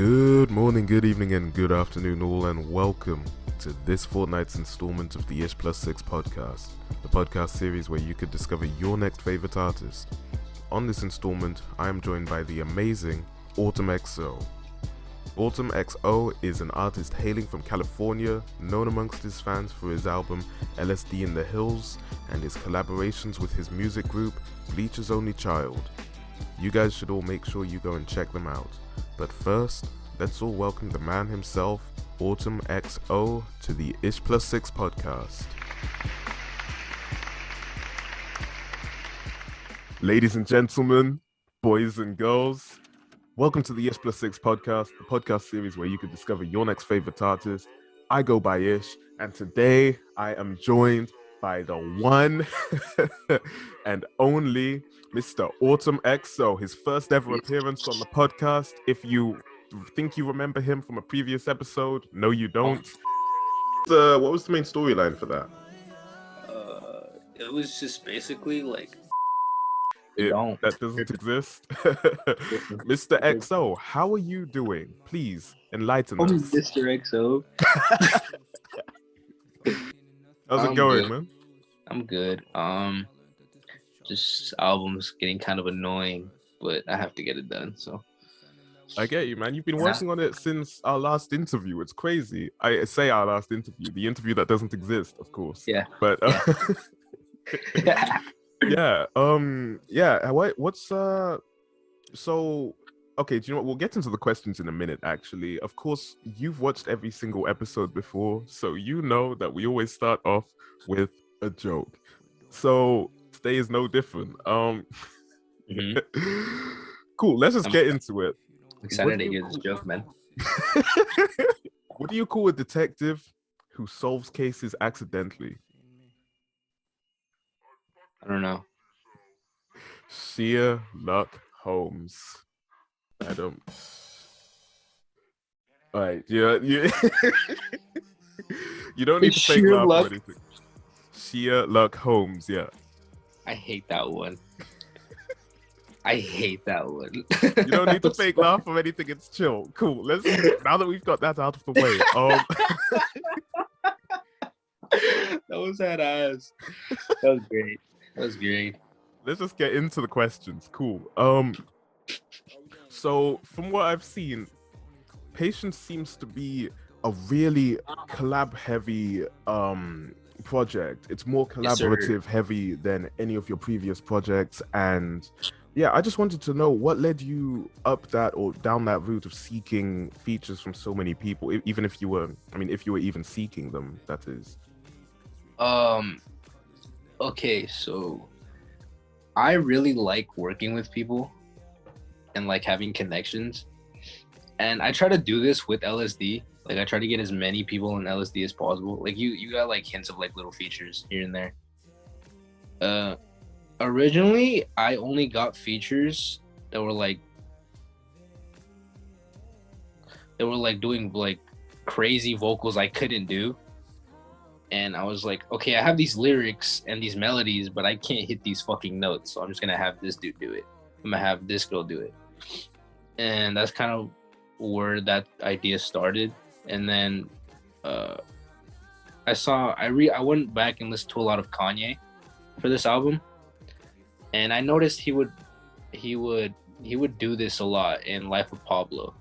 Good morning, good evening, and good afternoon, all, and welcome to this fortnight's installment of the Ishplussix Podcast, the podcast series where you could discover your next favorite artist. On this installment, I am joined by the amazing Autumn XO. Autumn XO is an artist hailing from California, known amongst his fans for his album LSD in the Hills and his collaborations with his music group Bleacher's Only Child. You guys should all make sure you go and check them out. But first, let's all welcome the man himself, Autumn XO, to the Ishplussix Podcast. Ladies and gentlemen, boys and girls, welcome to the Ishplussix Podcast, the podcast series where you can discover your next favorite artist. I go by Ish, and today I am joined by the one and only Mr. Autumn XO, his first ever appearance on the podcast. If you think you remember him from a previous episode, no you don't. What was the main storyline for that? It was just basically like that doesn't exist. Mr. XO, how are you doing? Please enlighten us. Mr. XO. How's it going, man? I'm good. Just albums getting kind of annoying, but I have to get it done. So I get you, man. You've been working on it since our last interview. It's crazy. I say our last interview, the interview that doesn't exist, of course. Yeah. But yeah. What's so okay, do you know what? We'll get into the questions in a minute, actually. Of course, you've watched every single episode before, so you know that we always start off with a joke. So today is no different. Cool, let's just get into it. I'm excited to hear this joke, man. What do you call a detective who solves cases accidentally? I don't know. Sherlock Holmes. I don't. All right, yeah. You don't need to fake laugh or anything. Sherlock Holmes, yeah. I hate that one. You don't need to fake laugh or anything. It's chill. Cool. Let's now that we've got that out of the way. That was that ass. That was great. Let's just get into the questions. Cool. So from what I've seen, Patience seems to be a really collab-heavy project. It's more collaborative heavy than any of your previous projects, and yeah, I just wanted to know what led you up that or down that route of seeking features from so many people, even if you were even seeking them, that is. Okay, so I really like working with people and like having connections, and I try to do this with LSD. Like I try to get as many people in LSD as possible. Like you got like hints of like little features here and there. Originally I only got features that were like doing like crazy vocals I couldn't do. And I was like, okay, I have these lyrics and these melodies, but I can't hit these fucking notes. So I'm just gonna have this dude do it. I'm gonna have this girl do it. And that's kind of where that idea started. And then I went back and listened to a lot of Kanye for this album, and I noticed he would do this a lot in Life of Pablo.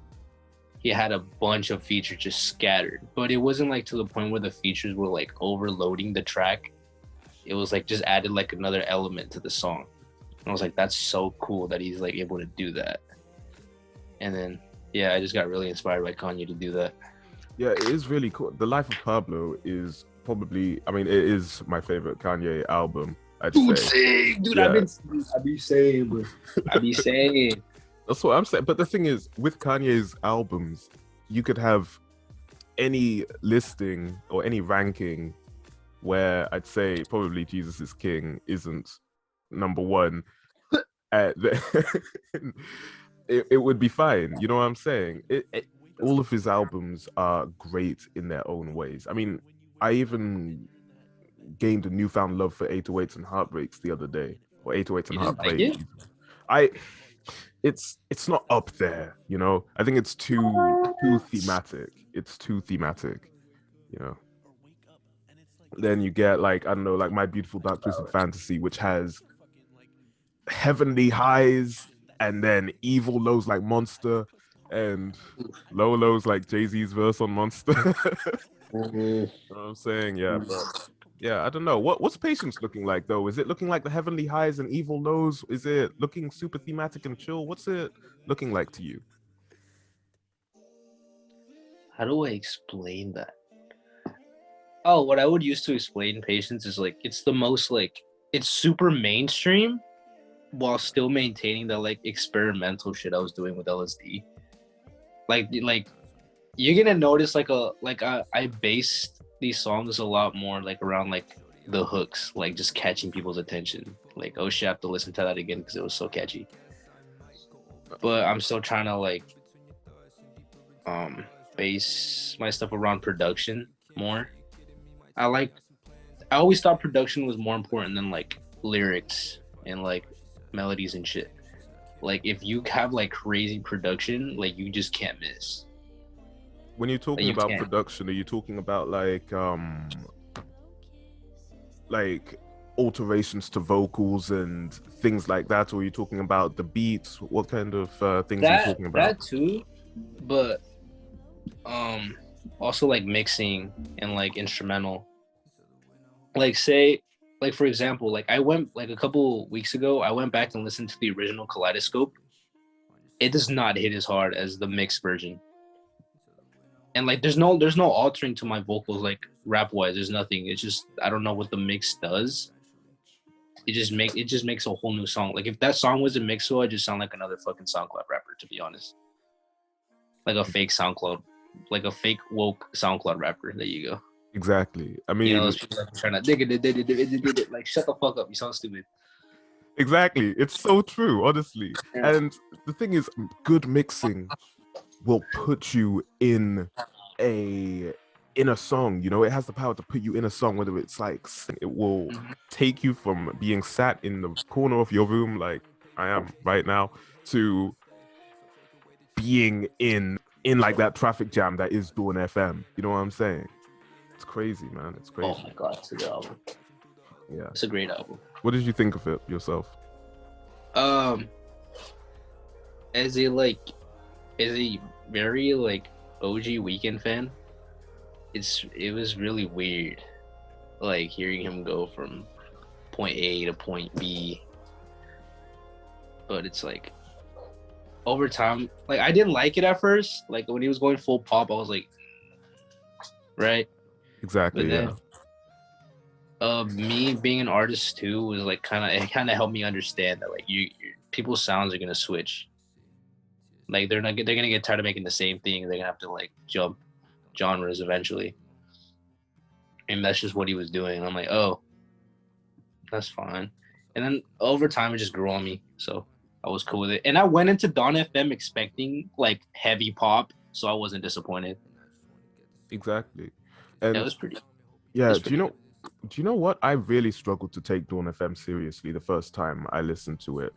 He had a bunch of features just scattered, but it wasn't like to the point where the features were like overloading the track. It was like just added like another element to the song. And I was like, that's so cool that he's like able to do that. And then yeah, I just got really inspired by Kanye to do that. Yeah, it is really cool. The Life of Pablo is probably, it is my favorite Kanye album, I'd say. Dude, yeah. I be saying. That's what I'm saying. But the thing is, with Kanye's albums, you could have any listing or any ranking where I'd say probably Jesus is King isn't number one. It would be fine. You know what I'm saying? All of his albums are great in their own ways. I mean, I even gained a newfound love for 808s and Heartbreaks the other day. Or 808s and Heartbreaks. Like it's not up there, you know. I think it's too thematic. It's too thematic, you know. Then you get like, I don't know, like My Beautiful Dark Twisted Fantasy, which has heavenly highs and then evil lows like Monster, and low lows like Jay-Z's verse on Monster. You know what I'm saying? Yeah, but yeah, I don't know. What's Patience looking like though? Is it looking like the heavenly highs and evil lows? Is it looking super thematic and chill? What's it looking like to you? How do I explain that? Oh, what I would use to explain Patience is like it's the most like it's super mainstream while still maintaining the like experimental shit I was doing with LSD. Like you're gonna notice I based these songs a lot more like around like the hooks, like just catching people's attention. Like, oh shit, I have to listen to that again because it was so catchy. But I'm still trying to like base my stuff around production more. I always thought production was more important than like lyrics and like melodies and shit. Like if you have like crazy production, like you just can't miss. When you're talking about production, are you talking about like alterations to vocals and things like that, or are you talking about the beats? What kind of things are you talking about? That too, but also like mixing and like instrumental. Like say, like for example, like I went like a couple weeks ago, I went back and listened to the original Kaleidoscope. It does not hit as hard as the mixed version. And like there's no altering to my vocals like rap wise. There's nothing. It's just I don't know what the mix does. It just makes a whole new song. Like if that song wasn't mixed, so I just sound like another fucking SoundCloud rapper, to be honest. Like a fake SoundCloud, like a fake woke SoundCloud rapper. There you go. Exactly. I mean, you know, those people that are trying to dig it, like shut the fuck up. You sound stupid. Exactly. It's so true, honestly. Yeah. And the thing is, good mixing will put you in a song, you know. It has the power to put you in a song, whether it's like it will take you from being sat in the corner of your room like I am right now to being in like that traffic jam that is Dawn FM. You know what I'm saying? It's crazy, man. It's crazy. Oh my god, it's a good album. Yeah, it's a great album. What did you think of it yourself? As a very like OG Weeknd fan, it was really weird, like hearing him go from point A to point B. But it's like over time, like I didn't like it at first. Like when he was going full pop, I was like, right. Exactly. But then, yeah. Me being an artist too was like it kind of helped me understand that like people's sounds are gonna switch. Like they're gonna get tired of making the same thing. They're gonna have to like jump genres eventually, and that's just what he was doing. I'm like, oh, that's fine. And then over time, it just grew on me, so I was cool with it. And I went into Dawn FM expecting like heavy pop, so I wasn't disappointed. Exactly. And that was pretty. Yeah, do you know what? I really struggled to take Dawn FM seriously the first time I listened to it.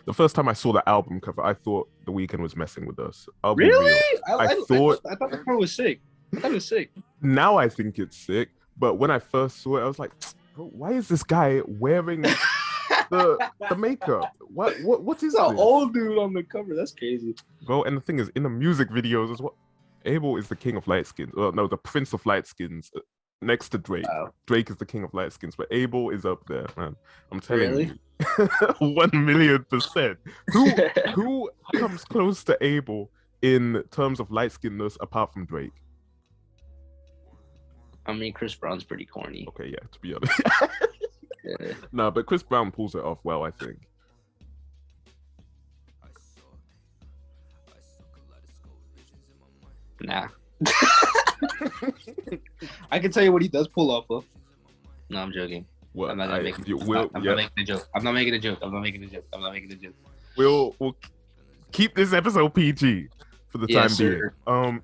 The first time I saw the album cover, I thought The Weeknd was messing with us. Really? I thought the cover was sick. I thought it was sick. Now I think it's sick, but when I first saw it, I was like, bro, why is this guy wearing the makeup? What is this? An old dude on the cover. That's crazy. Bro, and the thing is, in the music videos as well, Abel is the king of light skins. No, the prince of light skins. Next to Drake. Wow. Drake is the king of light skins, but Abel is up there, man. I'm telling you. 1,000,000%. Who comes close to Abel in terms of light skinness apart from Drake? I mean, Chris Brown's pretty corny. Okay, yeah, to be honest. Yeah. No, but Chris Brown pulls it off well, I think. Nah. I can tell you what he does pull off of. No, I'm joking. What? I'm not gonna make a joke. I'm not making a joke. We'll keep this episode PG for the time being.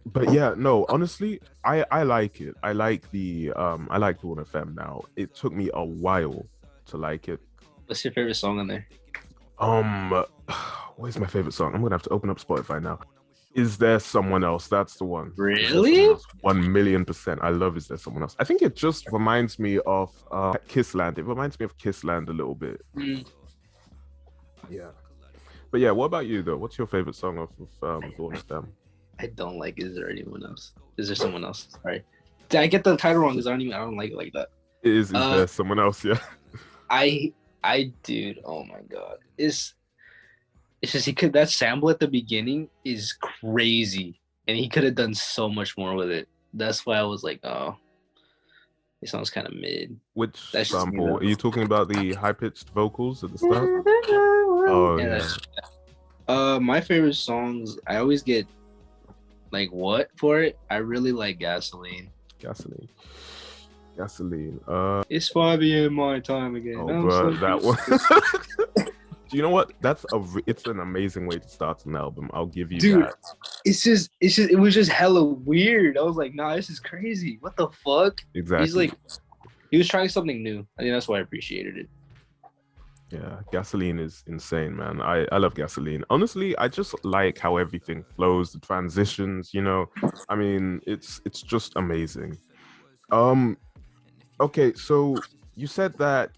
But yeah, no, honestly, I like it. I like the Dawn FM now. It took me a while to like it. What's your favorite song on there? What is my favorite song? I'm gonna have to open up Spotify now. Is There Someone Else? That's the one. Is There Someone Really? Else? 1,000,000%. I love Is There Someone Else. I think it just reminds me of Kissland. It reminds me of Kissland a little bit. Mm. Yeah. But yeah, what about you though? What's your favorite song of all of them? I don't like Is There Anyone Else? Is There Someone Else? Sorry. Did I get the title wrong? Because I don't like it like that. Is There Someone Else? Yeah. Dude, oh my god. It's just that sample at the beginning is crazy. And he could have done so much more with it. That's why I was like, oh, it sounds kind of mid. Which That's just me, sample? though. Are you talking about the high-pitched vocals at the start? Oh yeah. My favorite songs, I always get like what for it. I really like Gasoline. Gasoline. It's 5 a.m. my time again. Oh, bro, that one. Do you know what? It's an amazing way to start an album. I'll give you Dude, that. It was just hella weird. I was like, nah, this is crazy. What the fuck? Exactly. He was trying something new. I think that's why I appreciated it. Yeah, Gasoline is insane, man. I love Gasoline. Honestly, I just like how everything flows, the transitions, you know. I mean, it's just amazing. Okay, so you said that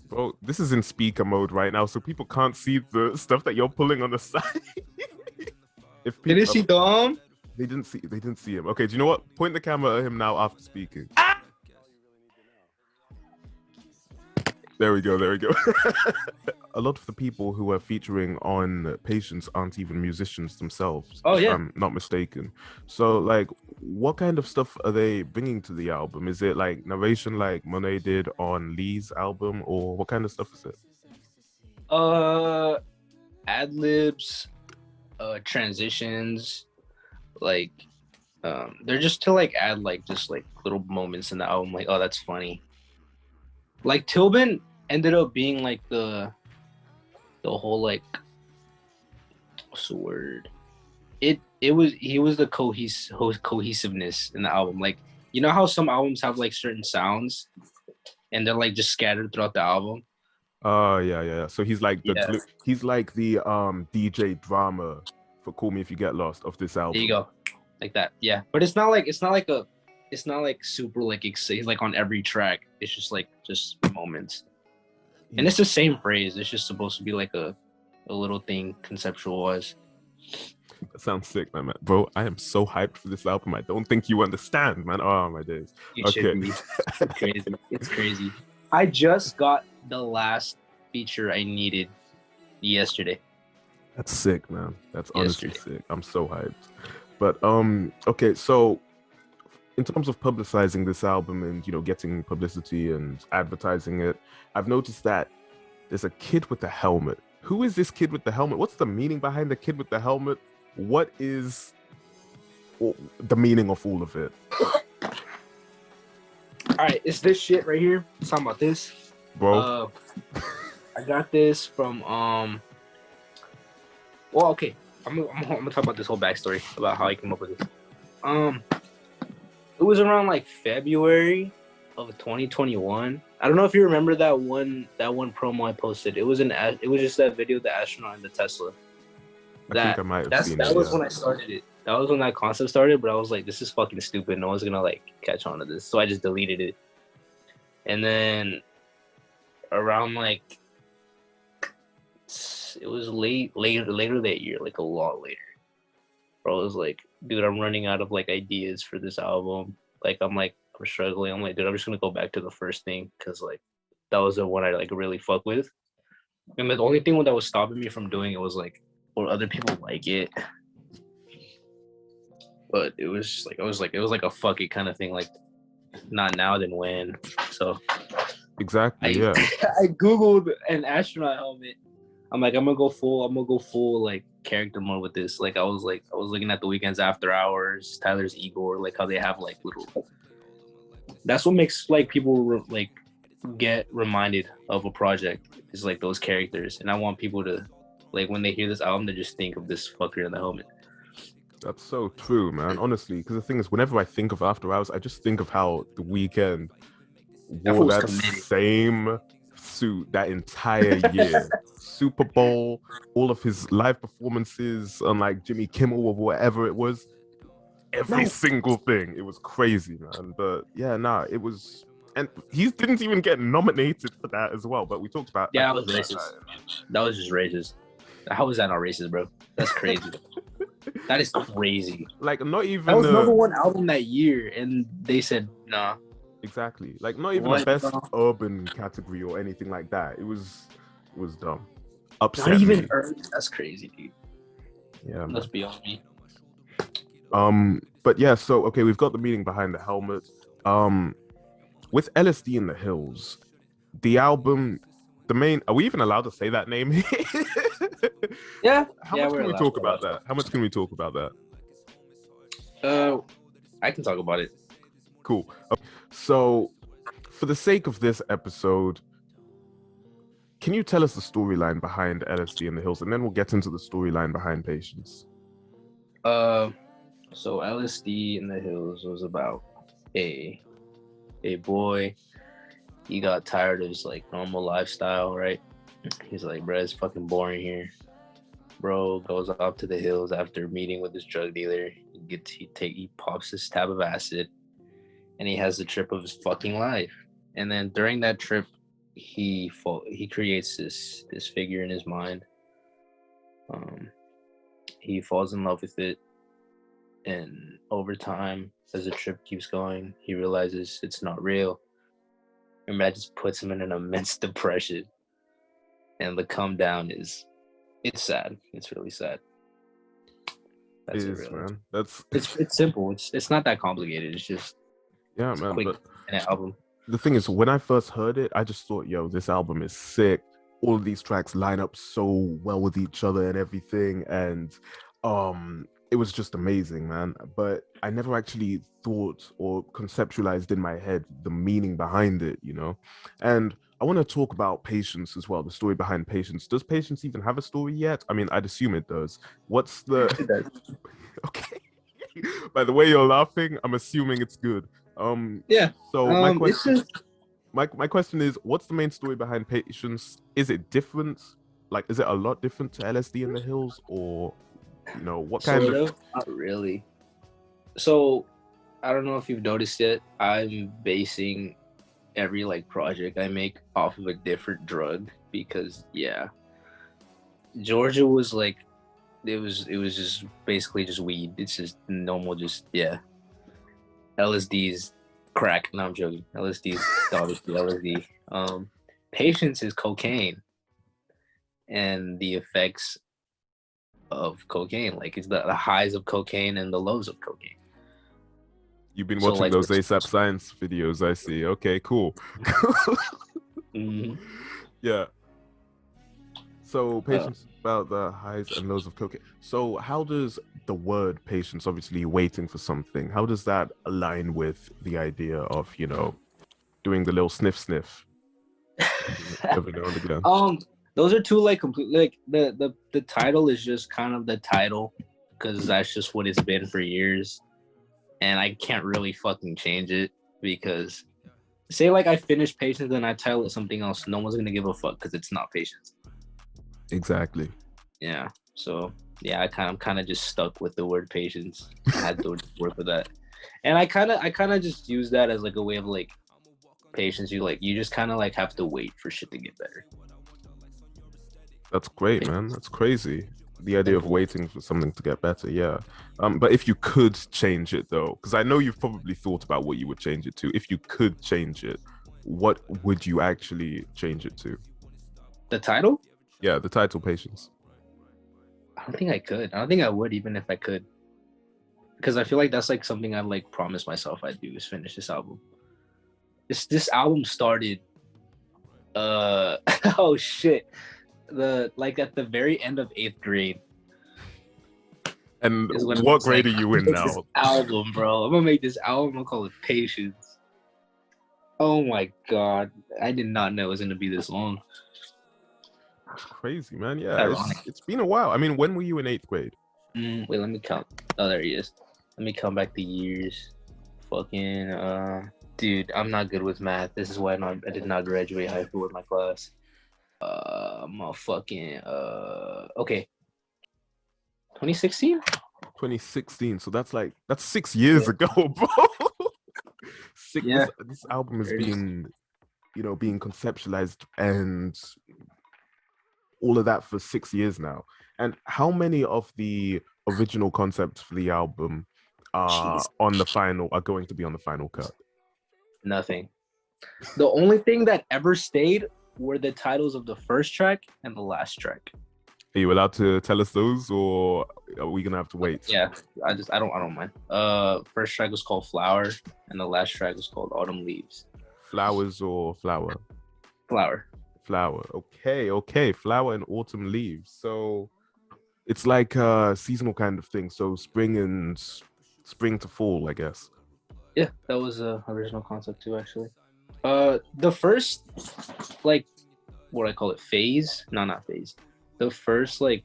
bro, this is in speaker mode right now, so people can't see the stuff that you're pulling on the side. If Did you see Dom? They didn't see him. Okay, do you know what? Point the camera at him now after speaking. There we go. A lot of the people who are featuring on Patience aren't even musicians themselves. Oh, yeah. If I'm not mistaken. So, like, what kind of stuff are they bringing to the album? Is it like narration like Monet did on Lee's album, or what kind of stuff is it? Ad-libs, transitions, like, they're just to like add like just like little moments in the album, like, oh, that's funny. Like Tilbin ended up being like the whole like, what's the word? He was the cohesiveness in the album. Like, you know how some albums have like certain sounds and they're like just scattered throughout the album. Oh yeah. So he's like the DJ drama for Call Me If You Get Lost of this album. There you go, like that. Yeah, but it's not like super like like on every track. It's just moments, and it's the same phrase. It's just supposed to be like a little thing conceptual wise. That sounds sick, man. Bro, I am so hyped for this album. I don't think you understand, man. Oh my days. Should be. It's crazy. It's crazy. I just got the last feature I needed yesterday. That's sick, man. That's honestly sick. I'm so hyped. But okay, so in terms of publicizing this album and, you know, getting publicity and advertising it, I've noticed that there's a kid with a helmet. Who is this kid with the helmet? What's the meaning behind the kid with the helmet? What is the meaning of all of it? All right, it's this shit right here. I'm talking about this, bro. I got this from well, okay. I'm gonna talk about this whole backstory about how I came up with this. It was around like February of 2021. I don't know if you remember that one promo I posted. It was just that video of the astronaut and the Tesla. I think I might have seen it. That was when I started it. That was when that concept started, but I was like, this is fucking stupid. No one's gonna like catch on to this. So I just deleted it. And then around like, it was later that year, like a lot later. Bro, I was like, dude, I'm running out of like ideas for this album. Like, I'm struggling. I'm like, dude, I'm just gonna go back to the first thing because like that was the one I like really fuck with. And the only thing that was stopping me from doing it was like, or other people like it. But it was just like, it was like a fuck it kind of thing. Like, not now, then when. So exactly, yeah. I googled an astronaut helmet. I'm like, I'm gonna go full like character mode with this. Like I was looking at the Weekends After Hours, Tyler's Igor, like how they have like little. That's what makes like people like get reminded of a project is like those characters, and I want people to like when they hear this album, to just think of this fucker in the helmet. That's so true, man. Honestly, because the thing is, whenever I think of After Hours, I just think of how The Weeknd wore that same suit that entire year. Super Bowl, all of his live performances on like Jimmy Kimmel or whatever it was. Every single thing. It was crazy, man. But yeah, it was. And he didn't even get nominated for that as well. But we talked about that was racist. That was just racist. How was that not racist, bro? That's crazy. That is crazy. Like, not even that was number one album that year, and they said nah. Exactly. Like, not even the best urban category or anything like that. It was dumb. Upset. Not even urban. That's crazy, dude. Yeah. That's beyond me. But yeah, so okay, we've got the meaning behind the helmet. With LSD in the Hills, the album, the main, are we even allowed to say that name? Yeah. How much can we talk about that? How much can we talk about that? I can talk about it. Cool. Okay. So, for the sake of this episode, can you tell us the storyline behind LSD in the Hills, and then we'll get into the storyline behind Patience. So LSD in the Hills was about a boy. He got tired of his like normal lifestyle, right? He's like, bro, it's fucking boring here. Bro goes off to the hills after meeting with his drug dealer. He pops his tab of acid, and he has the trip of his fucking life. And then during that trip, he creates this figure in his mind. He falls in love with it, and over time, as the trip keeps going, he realizes it's not real, and that just puts him in an immense depression. And the come down it's sad. It's really sad. That's it, really. Man. It's simple. It's not that complicated. It's just man. Quick album. The thing is, when I first heard it, I just thought, yo, this album is sick. All of these tracks line up so well with each other and everything, and it was just amazing, man. But I never actually thought or conceptualized in my head the meaning behind it, you know. And I want to talk about Patience as well, the story behind Patience. Does Patience even have a story yet? I mean, I'd assume it does. What's the... It does. Okay. By the way you're laughing, I'm assuming it's good. Yeah. So my question is, what's the main story behind Patience? Is it different? Like, is it a lot different to LSD in the Hills, or you know, what kind of? Not really. So, I don't know if you've noticed yet. I'm basing every like project I make off of a different drug because Georgia was like, it was just basically just weed. It's just normal, LSD's crack. No, I'm joking. LSD's obviously LSD. Patience is cocaine, and the effects of cocaine, like it's the highs of cocaine and the lows of cocaine. You've been watching those ASAP Science videos, I see. Okay, cool. Mm-hmm. Yeah. So Patience about the highs and lows of cocaine. So how does the word patience, obviously waiting for something, how does that align with the idea of, you know, doing the little sniff every now and again? Those are two like completely like the title is just kind of the title because that's just what it's been for years, and I can't really fucking change it because say like I finish Patience and I title it something else, no one's gonna give a fuck because it's not Patience. Exactly. Yeah. So yeah, I'm kind of just stuck with the word patience. I had to work with that, and I kind of just use that as like a way of like patience. You just kind of like have to wait for shit to get better. That's great, man. That's crazy. The idea of waiting for something to get better, yeah. But if you could change it though, because I know you've probably thought about what you would change it to. If you could change it, what would you actually change it to? The title? Yeah, the title, Patience. I don't think I could. I don't think I would even if I could. Because I feel like that's like something I like promised myself I'd do is finish this album. This album started oh shit. At the very end of 8th grade. And what grade are you in now? This album, bro. I'm gonna make this album. I'll call it Patience. Oh my god. I did not know it was gonna be this long. That's crazy, man. Yeah, it's been a while. I mean, when were you in 8th grade? Wait, let me count. Oh, there he is. Let me count back the years. Fucking Dude, I'm not good with math. This is why I did not graduate high school with my class. Motherfucking okay. 2016? 2016. So that's 6 years ago, bro. Yeah. This album has been, being conceptualized and all of that for 6 years now. And how many of the original concepts for the album are going to be on the final cut? Nothing. The only thing that ever stayed were the titles of the first track and the last track. Are you allowed to tell us those, or are we gonna have to wait? Yeah, I don't mind. First track was called Flower, and the last track was called Autumn Leaves. Flowers or flower? Flower. Flower. Okay. Flower and autumn leaves. So it's like a seasonal kind of thing. So spring to fall, I guess. Yeah, that was the original concept too, actually. The first, like, what do I call it? Phase? No, not phase. The first, like,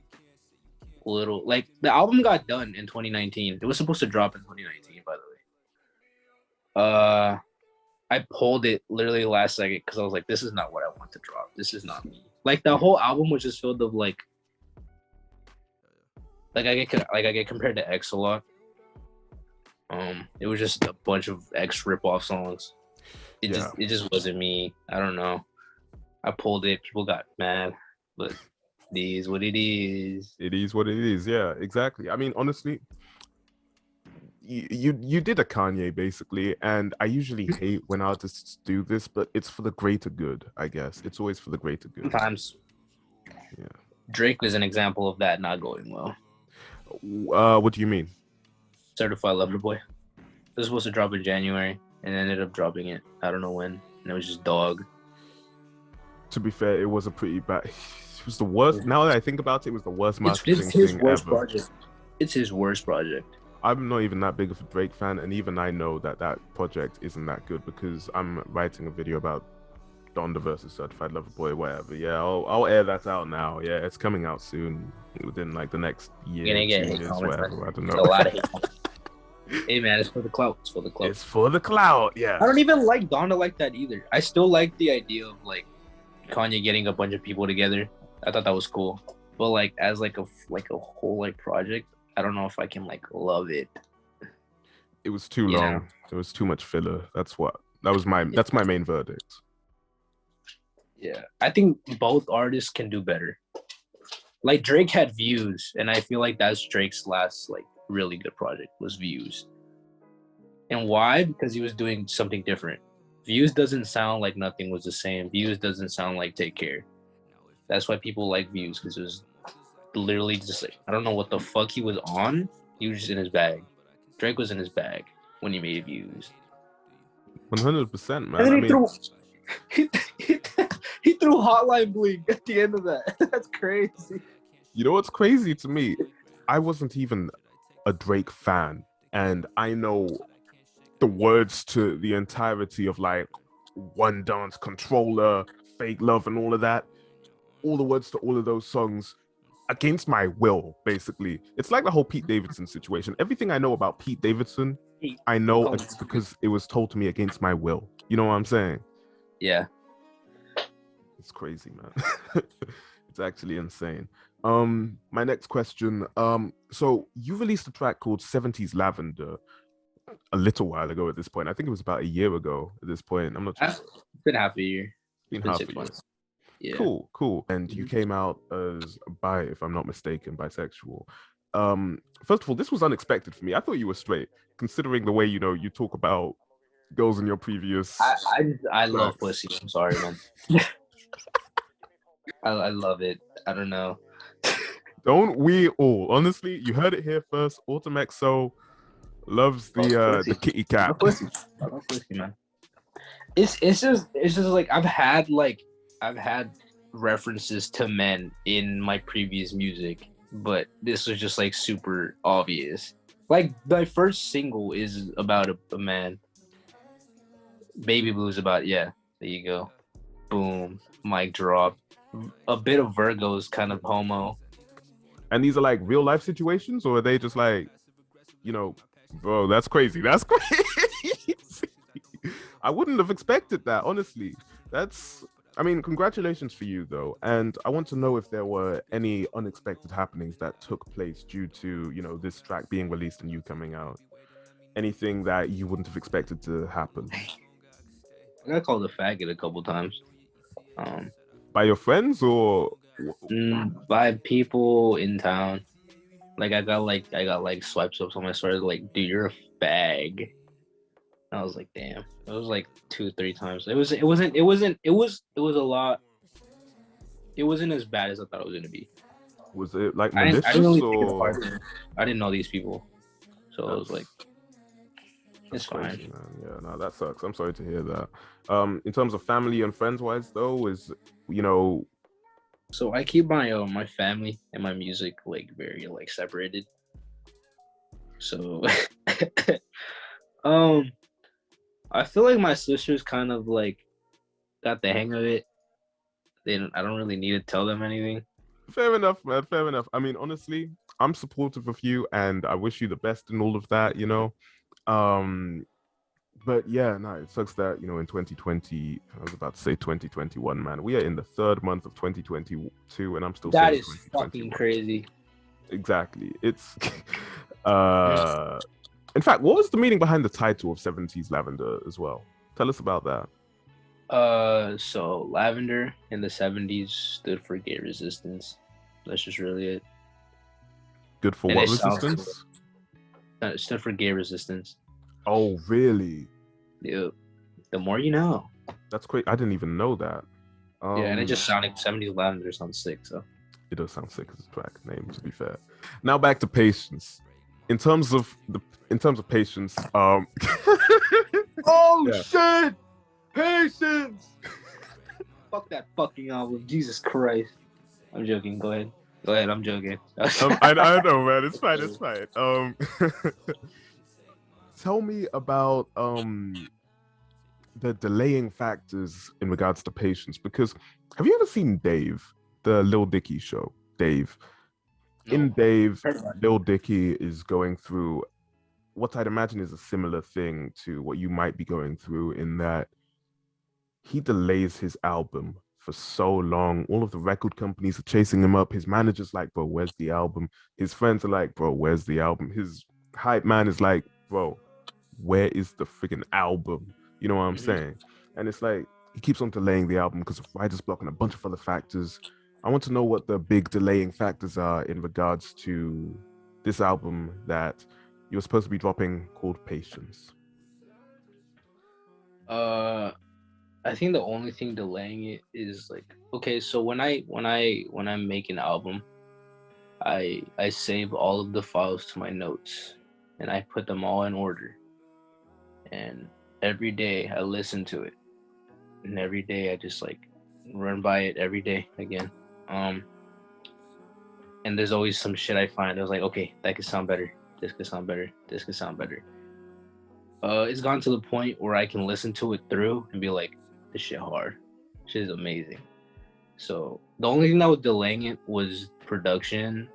little, like, the album got done in 2019. It was supposed to drop in 2019, by the way. I pulled it literally last second because I was like, this is not what I want to drop. This is not me. Like, the whole album was just filled of, like I get compared to X a lot. It was just a bunch of X ripoff songs. It just wasn't me. I don't know. I pulled it. People got mad, but it is what it is. It is what it is. Yeah, exactly. I mean, honestly, you did a Kanye basically, and I usually hate when artists do this, but it's for the greater good. I guess it's always for the greater good. Sometimes. Yeah. Drake was an example of that not going well. What do you mean? Certified Lover Boy. It was supposed to drop in January and ended up dropping it. I don't know when. And it was just dog. To be fair, it was a pretty bad. It was the worst. Now that I think about it, it was the worst marketing thing ever. Project. It's his worst project. I'm not even that big of a Drake fan, and even I know that project isn't that good because I'm writing a video about Donda versus Certified Lover Boy, whatever. Yeah, I'll air that out now. Yeah, it's coming out soon, within like the next year, 2 years, whatever. I don't know. A lot of hate. Hey man, it's for the clout. It's for the clout. It's for the clout. Yeah. I don't even like Donda like that either. I still like the idea of like Kanye getting a bunch of people together. I thought that was cool, but like as like a whole like project, I don't know if I can like love it. It was too long. There was too much filler. That's my main verdict. Yeah, I think both artists can do better. Like Drake had Views, and I feel like that's Drake's last like really good project was Views. And why? Because he was doing something different. Views doesn't sound like Nothing Was the Same. Views doesn't sound like Take Care. That's why people like Views, because it was literally just like, I don't know what the fuck he was on. He was just in his bag. Drake was in his bag when he made Views. 100%, man. And then he threw Hotline Bling at the end of that. That's crazy. You know what's crazy to me? I wasn't even a Drake fan, and I know the words to the entirety of like One Dance, Controller, Fake Love, and all of that. All the words to all of those songs against my will, basically. It's like the whole Pete Davidson situation. Everything I know about Pete Davidson, I know it's because it was told to me against my will. You know what I'm saying? Yeah. It's crazy, man. It's actually insane. My next question. So you released a track called 70s Lavender a little while ago at this point. I think it was about a year ago at this point. I'm not sure. It's been half a year. It's been half 6 a year. months. Yeah. Cool. And you came out as bi, if I'm not mistaken, bisexual. First of all, this was unexpected for me. I thought you were straight, considering the way, you talk about girls in your previous... I love pussy. I'm sorry, man. I love it. I don't know. Don't we all? Honestly, you heard it here first. Autumn XO loves the kitty cat. I love pussy, man. It's just like I've had references to men in my previous music, but this was just like super obvious. Like my first single is about a man. Baby Blues about, yeah, there you go. Boom, mic drop. A bit of Virgo's kind of homo. And these are like real life situations, or are they just like, bro, that's crazy. That's crazy. I wouldn't have expected that, honestly. I mean, congratulations for you though. And I want to know if there were any unexpected happenings that took place due to, this track being released and you coming out. Anything that you wouldn't have expected to happen. I got called a faggot a couple times. By your friends or By people in town. Like I got swipes up on my story like, dude, you're a fag. I was like, damn. It was like 2-3 times. It was a lot. It wasn't as bad as I thought it was gonna be. Was it like malicious? I didn't really take it apart. I didn't know these people, so I was like, it's fine. Crazy, man. Yeah, no, that sucks. I'm sorry to hear that. In terms of family and friends wise, though, So I keep my family and my music like very like separated. So, I feel like my sisters kind of like got the hang of it. I don't really need to tell them anything. Fair enough, man. Fair enough. I mean, honestly, I'm supportive of you, and I wish you the best in all of that. But yeah, no, it sucks that in 2020, I was about to say 2021, man. We are in the third month of 2022, and I'm still that saying is fucking crazy. Exactly. It's in fact, what was the meaning behind the title of 70s Lavender as well? Tell us about that. So lavender in the 70s stood for gay resistance. That's just really it. Good for what resistance? It stood for gay resistance. Oh, really? Yeah. The more you know. That's great. I didn't even know that. Yeah, and it just sounded 70s lavender sounds sick, so. It does sound sick as a track name, to be fair. Now back to Patience. In terms of Patience, oh yeah. Shit! Patience! Fuck that fucking album, Jesus Christ. I'm joking, go ahead, I'm joking. I know, man, it's fine. Tell me about the delaying factors in regards to Patience, because have you ever seen Dave, the Lil Dicky show? Dave. No. In Dave, Lil Dicky is going through what I'd imagine is a similar thing to what you might be going through, in that he delays his album for so long. All of the record companies are chasing him up. His manager's like, bro, where's the album? His friends are like, bro, where's the album? His hype man is like, bro, where is the freaking album? You know what I'm saying? And it's like, he keeps on delaying the album because of writer's block and a bunch of other factors. I want to know what the big delaying factors are in regards to this album that you're supposed to be dropping called Patience. I think the only thing delaying it is like, okay, so when I make an album, I save all of the files to my notes and I put them all in order. And every day I listen to it. And every day I just like run by it every day again. And there's always some shit I find. I was like, okay, that could sound better. This could sound better. This could sound better. It's gone to the point where I can listen to it through and be like, this shit hard. Shit is amazing. So the only thing that was delaying it was production,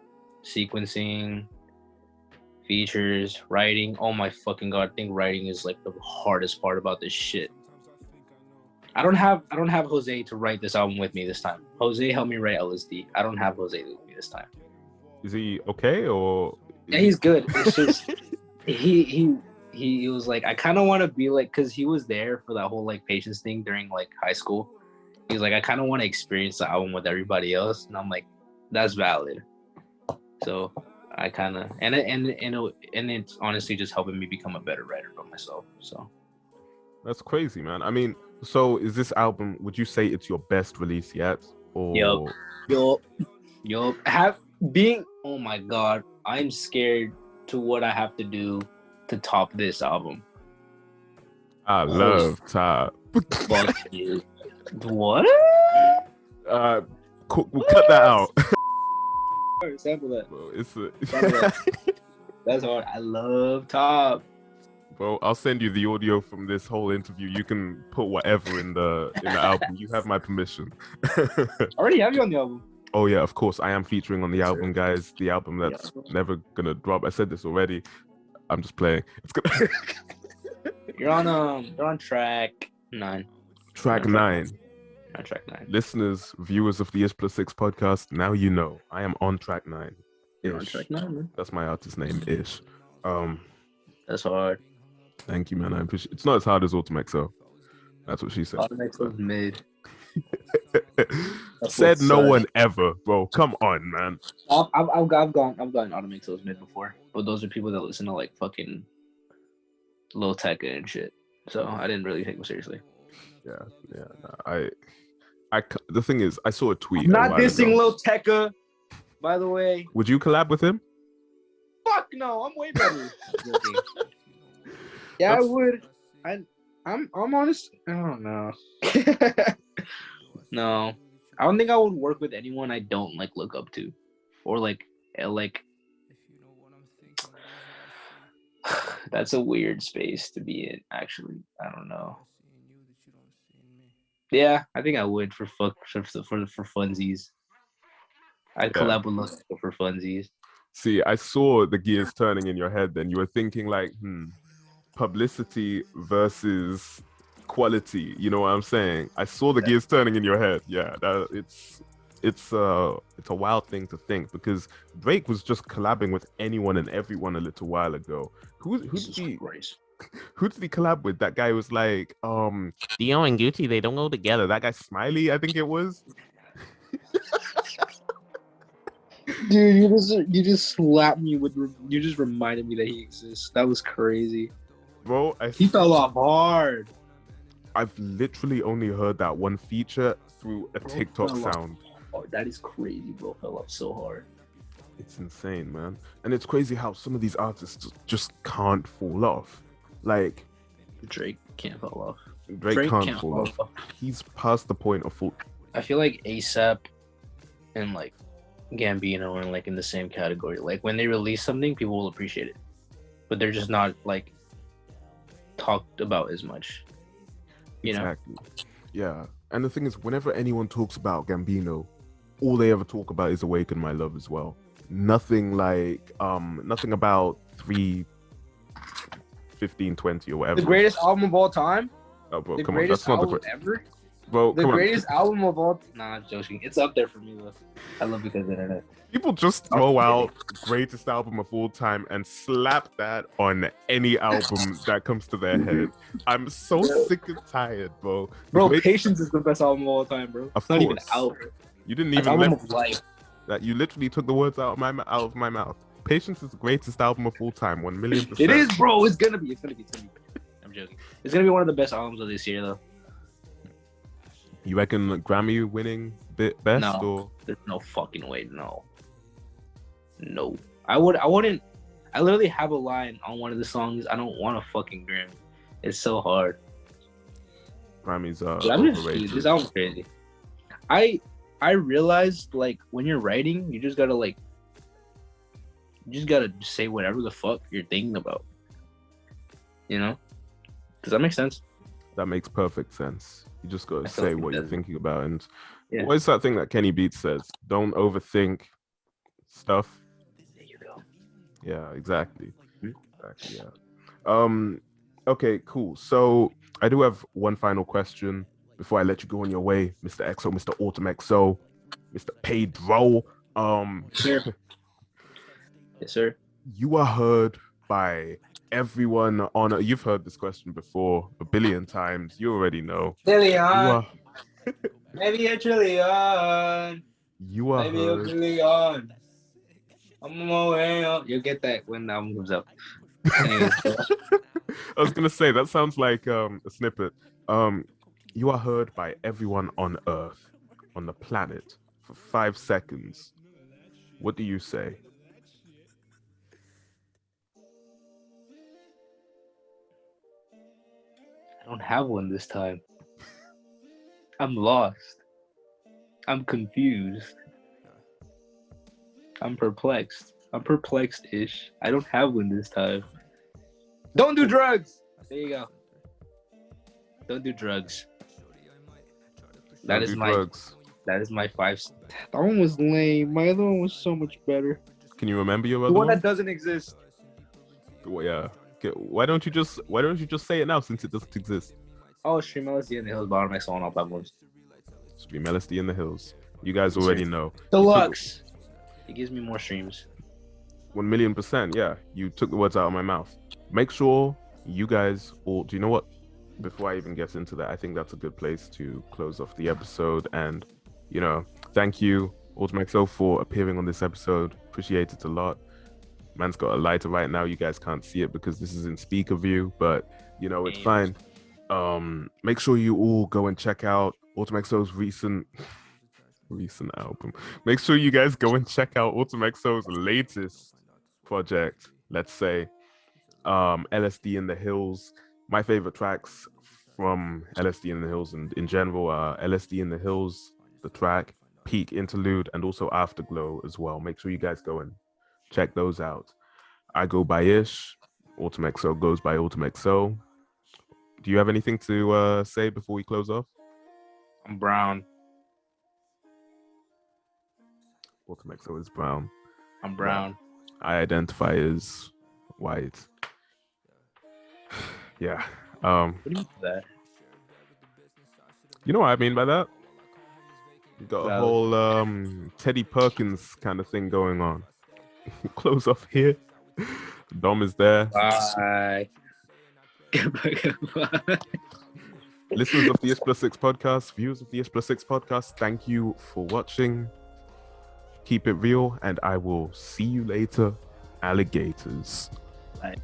sequencing, features, writing. Oh my fucking God. I think writing is like the hardest part about this shit. I don't have Jose to write this album with me this time. Jose helped me write LSD. I don't have Jose with me this time. Is he okay or? Yeah, he's good. It's just he was like, I kind of want to be like, because he was there for that whole like Patience thing during like high school. He's like, I kind of want to experience the album with everybody else, and I'm like, that's valid. So I kind of and it's honestly just helping me become a better writer for myself. So that's crazy, man. I mean, so is this album? Would you say it's your best release yet? Or Yup. Oh my God, I'm scared to what I have to do to top this album. I love top. Fuck you. What? We'll cut that out. Sample that. Bro, That's hard. I love top. Bro, I'll send you the audio from this whole interview. You can put whatever in the album. You have my permission. I already have you on the album. Oh yeah, of course. I am featuring on the album, guys. The album that's never gonna drop. I said this already. I'm just playing. It's gonna You're on track 9. Track 9. On track 9. Listeners, viewers of the Ishplussix Podcast, now you know I am on track 9. You're on track 9, man. That's my artist name, Ish. That's hard. Thank you, man. I appreciate. It's not as hard as Automexo. That's what she said. Automexo's mid. Said no one ever, bro. Come on, man. I've gotten Automexo's mid before, but those are people that listen to like fucking Lil Tecca and shit. So I didn't really take them seriously. Yeah. No, the thing is, I saw a tweet. I'm not dissing Lil Tecca, by the way. Would you collab with him? Fuck no, I'm way better. Yeah, I would. I'm honest. I don't know. No, I don't think I would work with anyone I don't like look up to, or like. That's a weird space to be in. Actually, I don't know. Yeah, I think I would for funsies. I'd collab with Lil Tecca for funsies. See, I saw the gears turning in your head. Then you were thinking like, publicity versus quality. You know what I'm saying? I saw the gears turning in your head. Yeah, it's a wild thing to think, because Drake was just collabing with anyone and everyone a little while ago. Who did he collab with? That guy was like, Dio and Gucci, they don't go together. That guy Smiley, I think it was. Dude, you just slapped me you just reminded me that he exists. That was crazy. Bro, he fell off hard. I've literally only heard that one feature through a TikTok sound. Oh, that is crazy, bro. Fell off so hard. It's insane, man. And it's crazy how some of these artists just can't fall off. Like Drake can't fall off. Drake can't fall off. He's past the point of fall. I feel like ASAP and like Gambino are like in the same category. Like when they release something, people will appreciate it, but they're just not like talked about as much. You know? Yeah. And the thing is, whenever anyone talks about Gambino, all they ever talk about is Awaken My Love as well. Nothing like nothing about 3, 15, 20 or whatever. The greatest album of all time? Oh, bro, the come on, that's not the ever? Bro, the greatest album of all Nah, I'm joking. It's up there for me, though. I love Because of the Internet. People just throw out greatest album of all time and slap that on any album that comes to their head. I'm so sick and tired, bro. Patience is the best album of all time, bro. It's not even an album. You didn't even album of life. That you literally took the words out of my mouth. Patience is the greatest album of all time, 1,000,000%. It is, bro. It's gonna be. I'm joking. It's gonna be one of the best albums of this year, though. You reckon Grammy winning best? No, or? There's no fucking way. No. I wouldn't. I literally have a line on one of the songs. I don't want a fucking Grammy. It's so hard. Grammys are overrated. This album's crazy. I realized, like, when you're writing, you just gotta say whatever the fuck you're thinking about. You know? Does that make sense? That makes perfect sense. You just gotta say what you're thinking about. And what is that thing that Kenny Beats says? Don't overthink stuff. There you go. Yeah, exactly. Exactly, yeah. Okay, cool. So I do have one final question before I let you go on your way, Mr. XO, Mr. Automexo, Mr. Pedro. Sure. Yes, sir. You are heard by everyone on. You've heard this question before a billion times. You already know. Billion. Maybe a trillion. You are maybe heard. A billion. I'm on my way up. You'll get that when the album comes out. Anyways, I was gonna say that sounds like a snippet. You are heard by everyone on Earth, on the planet, for 5 seconds. What do you say? I don't have one this time. I'm lost. I'm confused. I'm perplexed. I'm perplexed-ish. I don't have one this time. Don't do drugs! There you go. Don't do drugs. That is my 5. That one was lame. My other one was so much better. Can you remember your other The one one? that doesn't exist. Well, yeah. Why don't you just say it now since it doesn't exist? Oh, stream LSD in the Hills, bottom XO on all platforms. Stream LSD in the Hills. You guys already know. Deluxe. It gives me more streams. 1,000,000%. Yeah, you took the words out of my mouth. Make sure you guys all. Do you know what? Before I even get into that, I think that's a good place to close off the episode. And thank you, Ultimaxo, for appearing on this episode. Appreciate it a lot. Man's got a lighter right now. You guys can't see it because this is in speaker view, but it's fine. Make sure you all go and check out Ultimaxo's recent album. Make sure you guys go and check out Ultimaxo's latest project, let's say, LSD in the Hills. My favorite tracks from LSD in the Hills and in general are LSD in the Hills, the track, Peak Interlude, and also Afterglow as well. Make sure you guys go and check those out. I go by Ish. Ultimaxo goes by Ultimaxo. Do you have anything to say before we close off? I'm brown. Ultimaxo is brown. I'm brown. I identify as white. Yeah. What do you mean by that? You know what I mean by that? You got a whole Teddy Perkins kind of thing going on. Close off here. Dom is there. Bye. Listeners of the Ishplussix Podcast, viewers of the Ishplussix Podcast, thank you for watching. Keep it real, and I will see you later, alligators. Bye.